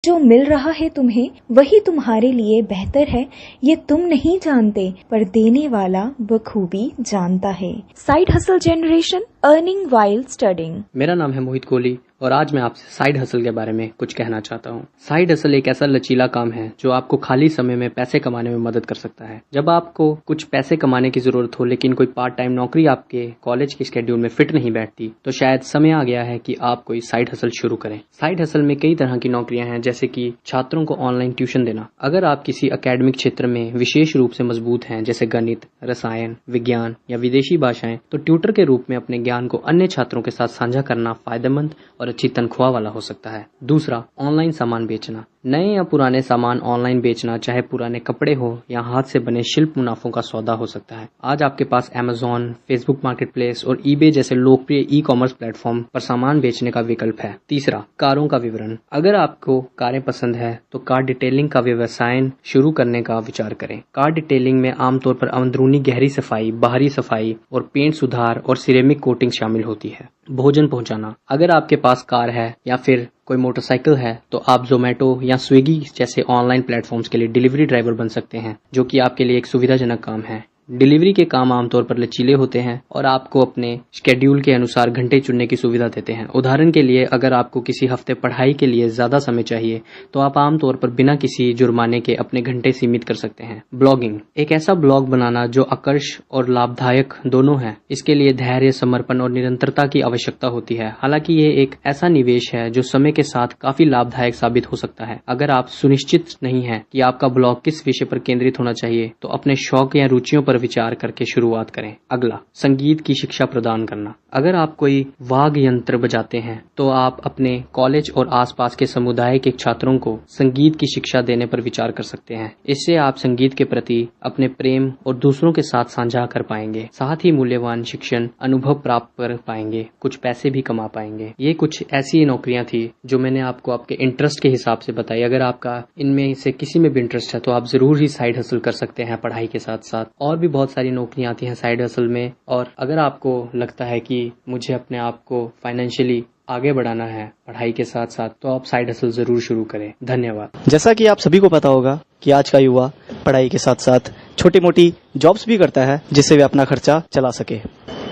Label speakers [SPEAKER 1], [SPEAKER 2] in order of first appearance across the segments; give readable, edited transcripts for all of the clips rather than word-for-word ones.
[SPEAKER 1] जो मिल रहा है तुम्हें वही तुम्हारे लिए बेहतर है, ये तुम नहीं जानते पर देने वाला बखूबी जानता है। Side hustle generation, earning while studying.
[SPEAKER 2] मेरा नाम है मोहित कोहली और आज मैं आपसे साइड हसल के बारे में कुछ कहना चाहता हूँ। साइड हसल एक ऐसा लचीला काम है जो आपको खाली समय में पैसे कमाने में मदद कर सकता है। जब आपको कुछ पैसे कमाने की जरूरत हो लेकिन कोई पार्ट टाइम नौकरी आपके कॉलेज के शेड्यूल में फिट नहीं बैठती, तो शायद समय आ गया है कि आप कोई साइड हसल शुरू करें। साइड हसल में कई तरह की नौकरियां हैं, जैसे कि छात्रों को ऑनलाइन ट्यूशन देना। अगर आप किसी अकेडमिक क्षेत्र में विशेष रूप से मजबूत हैं, जैसे गणित, रसायन, विज्ञान या विदेशी भाषाएं, तो ट्यूटर के रूप में अपने ज्ञान को अन्य छात्रों के साथ साझा करना फायदेमंद और अच्छी तनख्वाह वाला हो सकता है। दूसरा, ऑनलाइन सामान बेचना। नए या पुराने सामान ऑनलाइन बेचना, चाहे पुराने कपड़े हो या हाथ से बने शिल्प मुनाफों का सौदा हो सकता है। आज आपके पास अमेज़न, फेसबुक मार्केटप्लेस और ईबे जैसे लोकप्रिय ई कॉमर्स प्लेटफॉर्म पर सामान बेचने का विकल्प है। तीसरा, कारों का विवरण। अगर आपको कारें पसंद है तो कार डिटेलिंग का व्यवसाय शुरू करने का विचार करें। कार डिटेलिंग में आमतौर पर अंदरूनी गहरी सफाई, बाहरी सफाई और पेंट सुधार और सिरेमिक कोटिंग शामिल होती है। भोजन पहुंचाना। अगर आपके पास कार है या फिर कोई मोटरसाइकिल है तो आप जोमेटो या स्विगी जैसे ऑनलाइन प्लेटफॉर्म्स के लिए डिलीवरी ड्राइवर बन सकते हैं, जो कि आपके लिए एक सुविधाजनक काम है। डिलीवरी के काम आमतौर पर लचीले होते हैं और आपको अपने शेड्यूल के अनुसार घंटे चुनने की सुविधा देते हैं। उदाहरण के लिए, अगर आपको किसी हफ्ते पढ़ाई के लिए ज्यादा समय चाहिए तो आप आमतौर पर बिना किसी जुर्माने के अपने घंटे सीमित कर सकते हैं। ब्लॉगिंग। एक ऐसा ब्लॉग बनाना जो आकर्ष और लाभदायक दोनों है। इसके लिए धैर्य, समर्पण और निरंतरता की आवश्यकता होती है। हालांकि ये एक ऐसा निवेश है जो समय के साथ काफी लाभदायक साबित हो सकता है। अगर आप सुनिश्चित नहीं है कि आपका ब्लॉग किस विषय पर केंद्रित होना चाहिए, तो अपने शौक या रुचियों पर विचार करके शुरुआत करें। अगला, संगीत की शिक्षा प्रदान करना। अगर आप कोई वाद्य यंत्र बजाते हैं तो आप अपने कॉलेज और आसपास के समुदाय के छात्रों को संगीत की शिक्षा देने पर विचार कर सकते हैं। इससे आप संगीत के प्रति अपने प्रेम और दूसरों के साथ साझा कर पाएंगे। साथ ही मूल्यवान शिक्षण अनुभव प्राप्त कर पाएंगे, कुछ पैसे भी कमा पाएंगे। ये कुछ ऐसी नौकरियां थी जो मैंने आपको आपके इंटरेस्ट के हिसाब से बताई। अगर आपका इनमें से किसी में भी इंटरेस्ट है तो आप जरूर ही साइड हसल कर सकते हैं पढ़ाई के साथ साथ। और भी बहुत सारी नौकरियां आती हैं साइड हसल में। और अगर आपको लगता है कि मुझे अपने आप को फाइनेंशियली आगे बढ़ाना है पढ़ाई के साथ साथ, तो आप साइड हसल जरूर शुरू करें। धन्यवाद।
[SPEAKER 3] जैसा कि आप सभी को पता होगा कि आज का युवा पढ़ाई के साथ साथ छोटी मोटी जॉब्स भी करता है जिससे वे अपना खर्चा चला सके।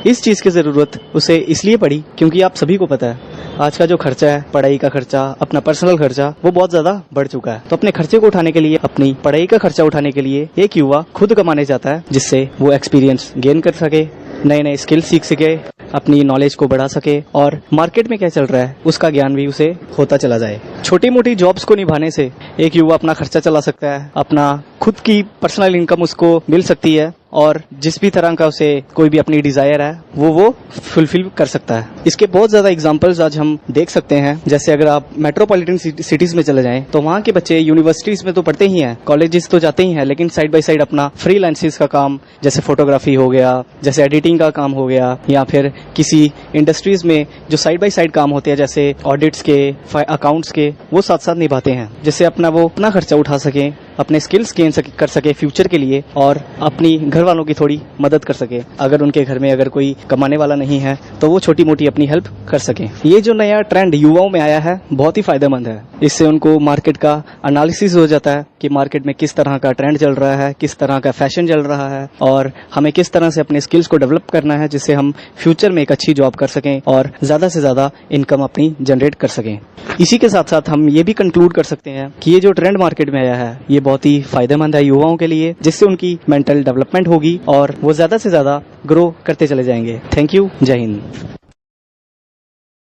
[SPEAKER 3] इस चीज की जरूरत उसे इसलिए पड़ी क्योंकि आप सभी को पता है आज का जो खर्चा है, पढ़ाई का खर्चा, अपना पर्सनल खर्चा, वो बहुत ज्यादा बढ़ चुका है। तो अपने खर्चे को उठाने के लिए, अपनी पढ़ाई का खर्चा उठाने के लिए एक युवा खुद कमाने जाता है, जिससे वो एक्सपीरियंस गेन कर सके, नए नए स्किल सीख सके, अपनी नॉलेज को बढ़ा सके और मार्केट में क्या चल रहा है उसका ज्ञान भी उसे होता चला जाए। छोटी मोटी जॉब्स को निभाने से एक युवा अपना खर्चा चला सकता है, अपना खुद की पर्सनल इनकम उसको मिल सकती है और जिस भी तरह का उसे कोई भी अपनी डिजायर है वो फुलफिल कर सकता है। इसके बहुत ज्यादा एग्जांपल्स आज हम देख सकते हैं। जैसे अगर आप मेट्रोपॉलिटन सिटीज में चले जाएं तो वहाँ के बच्चे यूनिवर्सिटीज में तो पढ़ते ही हैं, कॉलेजेस तो जाते ही हैं, लेकिन साइड बाय साइड अपना फ्रीलांसिंग का काम, जैसे फोटोग्राफी हो गया, जैसे एडिटिंग का काम हो गया, या फिर किसी इंडस्ट्रीज में जो साइड बाय साइड काम होते हैं जैसे ऑडिट्स के, अकाउंट्स के, वो साथ साथ निभाते हैं, जिससे वो अपना खर्चा उठा सके, अपने स्किल्स गेन कर सके फ्यूचर के लिए और अपनी घर वालों की थोड़ी मदद कर सके। अगर उनके घर में अगर कोई कमाने वाला नहीं है तो वो छोटी मोटी अपनी हेल्प कर सके। ये जो नया ट्रेंड युवाओं में आया है बहुत ही फायदेमंद है। इससे उनको मार्केट का एनालिसिस हो जाता है कि मार्केट में किस तरह का ट्रेंड चल रहा है, किस तरह का फैशन चल रहा है और हमें किस तरह से अपने स्किल्स को डेवलप करना है, जिससे हम फ्यूचर में एक अच्छी जॉब कर सकें और ज्यादा से ज्यादा इनकम अपनी जनरेट कर सकें। इसी के साथ साथ हम ये भी कंक्लूड कर सकते हैं कि ये जो ट्रेंड मार्केट में आया है ये बहुत ही फायदेमंद है युवाओं के लिए, जिससे उनकी मेंटल डेवलपमेंट होगी और वो ज्यादा से ज्यादा ग्रो करते चले जाएंगे। Thank you. जय हिंद।